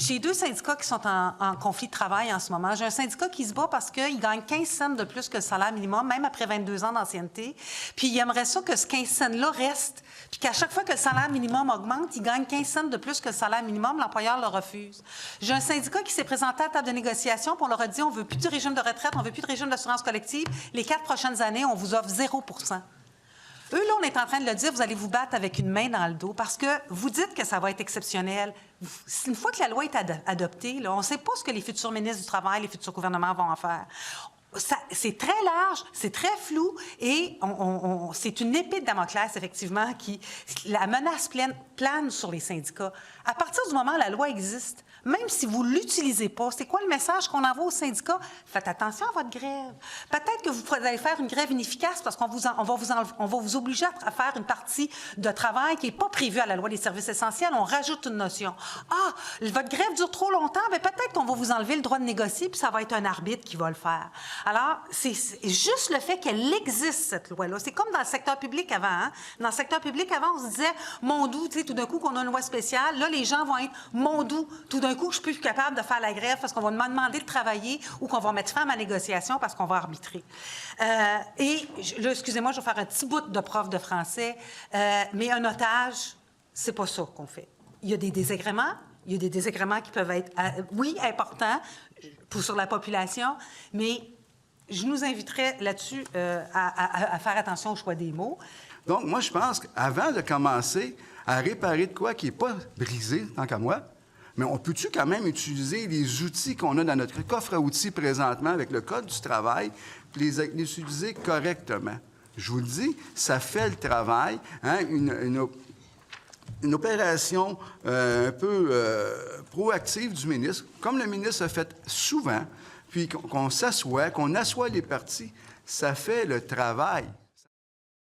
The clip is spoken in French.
J'ai deux syndicats qui sont en conflit de travail en ce moment. J'ai un syndicat qui se bat parce qu'il gagne 15 cents de plus que le salaire minimum, même après 22 ans d'ancienneté. Puis il aimerait ça que ce 15 cents-là reste. Puis qu'à chaque fois que le salaire minimum augmente, il gagne 15 cents de plus que le salaire minimum, l'employeur le refuse. J'ai un syndicat qui s'est présenté à la table de négociation, puis on leur a dit on veut plus de régime de retraite, on veut plus de régime d'assurance collective. Les 4 prochaines années, on vous offre 0 %. Eux, là, on est en train de le dire, vous allez vous battre avec une main dans le dos parce que vous dites que ça va être exceptionnel. Une fois que la loi est adoptée, là, on ne sait pas ce que les futurs ministres du Travail, les futurs gouvernements vont en faire. C'est très large, c'est très flou et c'est une épée de Damoclès, effectivement, qui... La menace plane sur les syndicats. À partir du moment où la loi existe, même si vous ne l'utilisez pas, c'est quoi le message qu'on envoie aux syndicats? Faites attention à votre grève. Peut-être que vous allez faire une grève inefficace parce qu'on va vous obliger à faire une partie de travail qui n'est pas prévue à la loi des services essentiels. On rajoute une notion. Ah, votre grève dure trop longtemps, mais peut-être qu'on va vous enlever le droit de négocier puis ça va être un arbitre qui va le faire. Alors, c'est juste le fait qu'elle existe, cette loi-là. C'est comme dans le secteur public avant. Hein? Dans le secteur public avant, on se disait, mon doux, tu sais, tout d'un coup qu'on a une loi spéciale, là, les gens vont être, mon doux, tout d'un coup, je suis plus capable de faire la grève parce qu'on va me demander de travailler ou qu'on va mettre fin à ma négociation parce qu'on va arbitrer. Et là, excusez-moi, je vais faire un petit bout de prof de français, mais un otage, c'est pas ça qu'on fait. Il y a des désagréments. Il y a des désagréments qui peuvent être, oui, importants sur la population, mais je nous inviterais là-dessus à faire attention au choix des mots. Donc, moi, je pense qu'avant de commencer à réparer de quoi qui n'est pas brisé, tant qu'à moi, mais on peut-tu quand même utiliser les outils qu'on a dans notre coffre à outils présentement avec le Code du travail, puis les utiliser correctement? Je vous le dis, ça fait le travail. Hein, une opération un peu proactive du ministre, comme le ministre a fait souvent, puis qu'on s'assoit, qu'on assoit les partis, ça fait le travail.